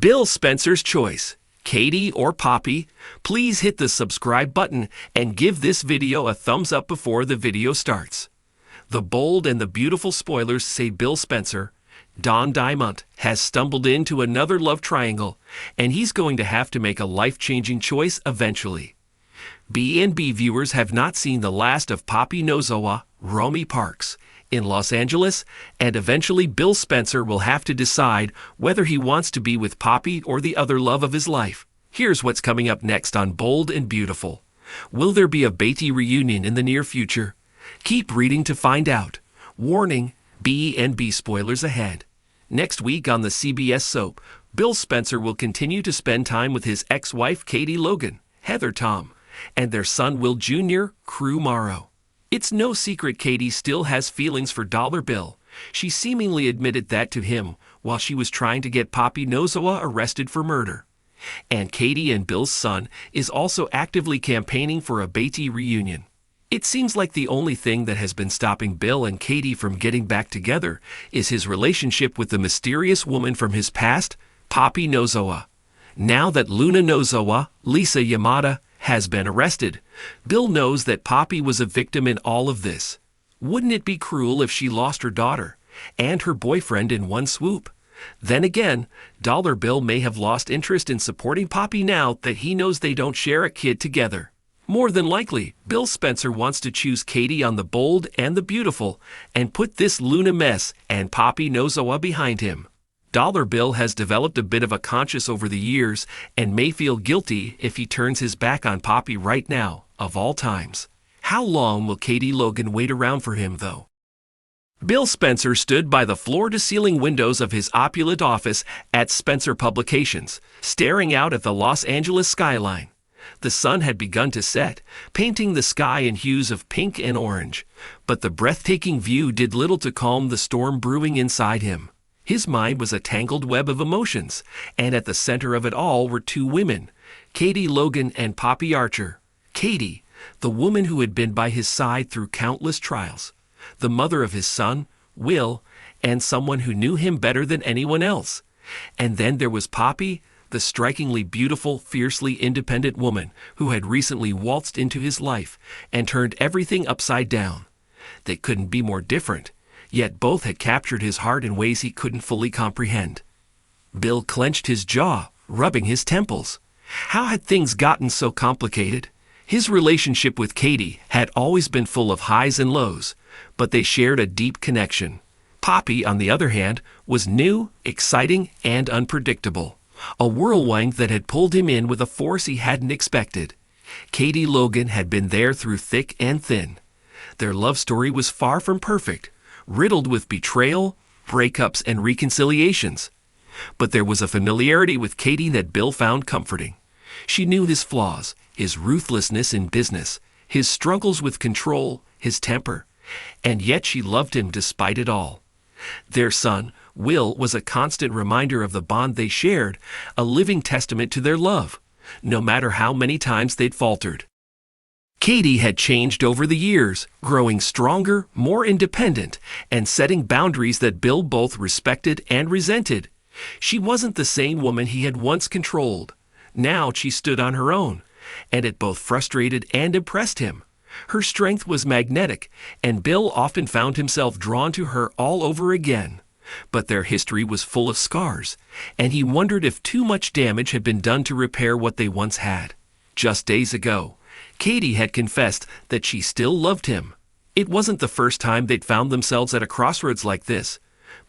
Bill Spencer's choice, Katie or Poppy. Please hit the subscribe button and give this video a thumbs up before the video starts. The bold and the beautiful spoilers say Bill Spencer, Don Diamond, has stumbled into another love triangle, and he's going to have to make a life-changing choice eventually. B&B viewers have not seen the last of Poppy Nozowa, Romy Parks, in Los Angeles, and eventually Bill Spencer will have to decide whether he wants to be with Poppy or the other love of his life. Here's what's coming up next on Bold and Beautiful. Will there be a Beatty reunion in the near future? Keep reading to find out. Warning, B&B spoilers ahead. Next week on the CBS soap, Bill Spencer will continue to spend time with his ex-wife Katie Logan, Heather Tom, and their son Will Jr., Crew Morrow. It's no secret Katie still has feelings for Dollar Bill. She seemingly admitted that to him while she was trying to get Poppy Nozowa arrested for murder. And Katie and Bill's son is also actively campaigning for a Beatty reunion. It seems like the only thing that has been stopping Bill and Katie from getting back together is his relationship with the mysterious woman from his past, Poppy Nozowa. Now that Luna Nozowa, Lisa Yamada, has been arrested, Bill knows that Poppy was a victim in all of this. Wouldn't it be cruel if she lost her daughter and her boyfriend in one swoop? Then again, Dollar Bill may have lost interest in supporting Poppy now that he knows they don't share a kid together. More than likely, Bill Spencer wants to choose Katie on the Bold and the Beautiful and put this Luna mess and Poppy Nozowa behind him. Dollar Bill has developed a bit of a conscience over the years and may feel guilty if he turns his back on Poppy right now, of all times. How long will Katie Logan wait around for him, though? Bill Spencer stood by the floor-to-ceiling windows of his opulent office at Spencer Publications, staring out at the Los Angeles skyline. The sun had begun to set, painting the sky in hues of pink and orange, but the breathtaking view did little to calm the storm brewing inside him. His mind was a tangled web of emotions, and at the center of it all were two women, Katie Logan and Poppy Archer. Katie, the woman who had been by his side through countless trials, the mother of his son, Will, and someone who knew him better than anyone else. And then there was Poppy, the strikingly beautiful, fiercely independent woman who had recently waltzed into his life and turned everything upside down. They couldn't be more different. Yet both had captured his heart in ways he couldn't fully comprehend. Bill clenched his jaw, rubbing his temples. How had things gotten so complicated? His relationship with Katie had always been full of highs and lows, but they shared a deep connection. Poppy, on the other hand, was new, exciting, and unpredictable. A whirlwind that had pulled him in with a force he hadn't expected. Katie Logan had been there through thick and thin. Their love story was far from perfect, riddled with betrayal, breakups, and reconciliations. But there was a familiarity with Katie that Bill found comforting. She knew his flaws, his ruthlessness in business, his struggles with control, his temper, and yet she loved him despite it all. Their son, Will, was a constant reminder of the bond they shared, a living testament to their love, no matter how many times they'd faltered. Katie had changed over the years, growing stronger, more independent, and setting boundaries that Bill both respected and resented. She wasn't the same woman he had once controlled. Now she stood on her own, and it both frustrated and impressed him. Her strength was magnetic, and Bill often found himself drawn to her all over again. But their history was full of scars, and he wondered if too much damage had been done to repair what they once had. Just days ago, Katie had confessed that she still loved him. It wasn't the first time they'd found themselves at a crossroads like this,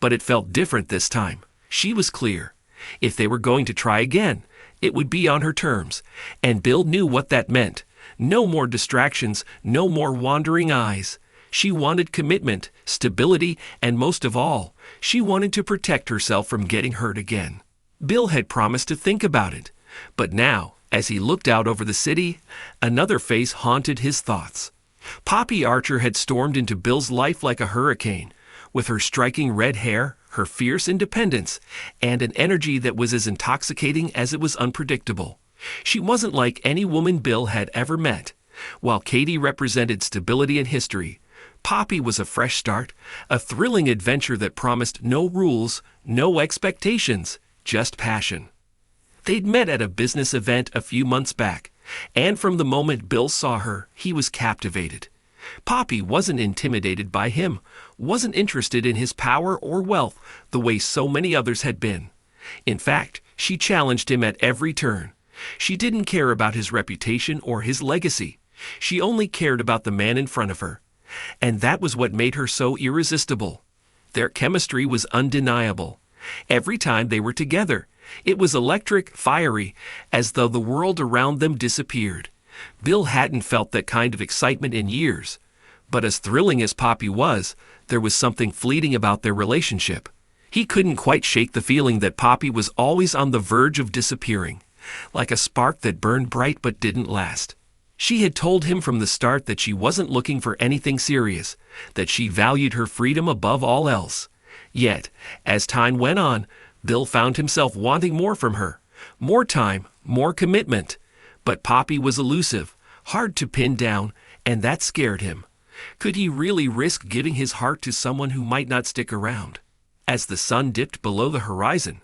but it felt different this time. She was clear. If they were going to try again, it would be on her terms, and Bill knew what that meant. No more distractions, no more wandering eyes. She wanted commitment, stability, and most of all, she wanted to protect herself from getting hurt again. Bill had promised to think about it, but now, as he looked out over the city, another face haunted his thoughts. Poppy Archer had stormed into Bill's life like a hurricane, with her striking red hair, her fierce independence, and an energy that was as intoxicating as it was unpredictable. She wasn't like any woman Bill had ever met. While Katie represented stability and history, Poppy was a fresh start, a thrilling adventure that promised no rules, no expectations, just passion. They'd met at a business event a few months back, and from the moment Bill saw her, he was captivated. Poppy wasn't intimidated by him, wasn't interested in his power or wealth the way so many others had been. In fact, she challenged him at every turn. She didn't care about his reputation or his legacy. She only cared about the man in front of her. And that was what made her so irresistible. Their chemistry was undeniable. Every time they were together, it was electric, fiery, as though the world around them disappeared. Bill hadn't felt that kind of excitement in years. But as thrilling as Poppy was, there was something fleeting about their relationship. He couldn't quite shake the feeling that Poppy was always on the verge of disappearing, like a spark that burned bright but didn't last. She had told him from the start that she wasn't looking for anything serious, that she valued her freedom above all else. Yet, as time went on, Bill found himself wanting more from her, more time, more commitment. But Poppy was elusive, hard to pin down, and that scared him. Could he really risk giving his heart to someone who might not stick around? As the sun dipped below the horizon,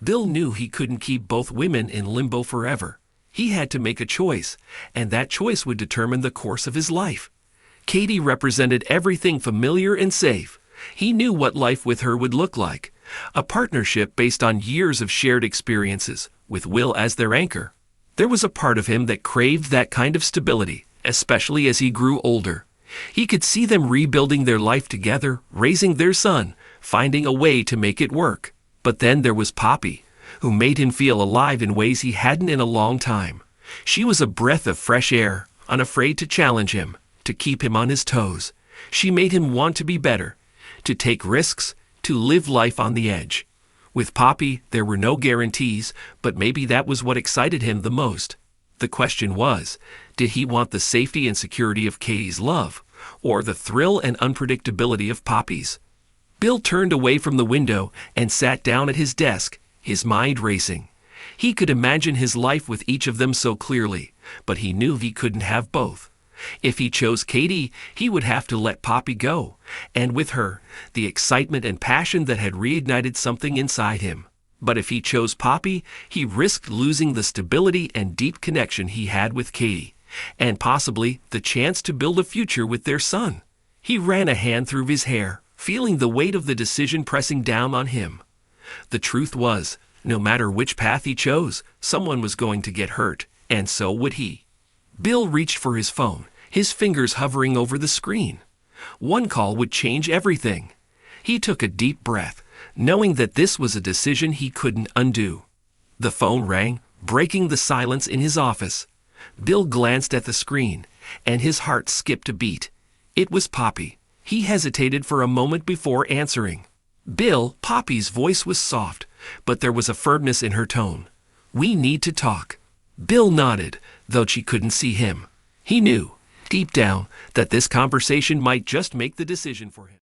Bill knew he couldn't keep both women in limbo forever. He had to make a choice, and that choice would determine the course of his life. Katie represented everything familiar and safe. He knew what life with her would look like, a partnership based on years of shared experiences, with Will as their anchor. There was a part of him that craved that kind of stability, especially as he grew older. He could see them rebuilding their life together, raising their son, finding a way to make it work. But then there was Poppy, who made him feel alive in ways he hadn't in a long time. She was a breath of fresh air, unafraid to challenge him, to keep him on his toes. She made him want to be better, to take risks, to live life on the edge. With Poppy, there were no guarantees, but maybe that was what excited him the most. The question was, did he want the safety and security of Katie's love, or the thrill and unpredictability of Poppy's? Bill turned away from the window and sat down at his desk, his mind racing. He could imagine his life with each of them so clearly, but he knew he couldn't have both. If he chose Katie, he would have to let Poppy go, and with her, the excitement and passion that had reignited something inside him. But if he chose Poppy, he risked losing the stability and deep connection he had with Katie, and possibly the chance to build a future with their son. He ran a hand through his hair, feeling the weight of the decision pressing down on him. The truth was, no matter which path he chose, someone was going to get hurt, and so would he. Bill reached for his phone, his fingers hovering over the screen. One call would change everything. He took a deep breath, knowing that this was a decision he couldn't undo. The phone rang, breaking the silence in his office. Bill glanced at the screen, and his heart skipped a beat. It was Poppy. He hesitated for a moment before answering. "Bill," Poppy's voice was soft, but there was a firmness in her tone. "We need to talk." Bill nodded, though she couldn't see him. He knew, deep down, that this conversation might just make the decision for him.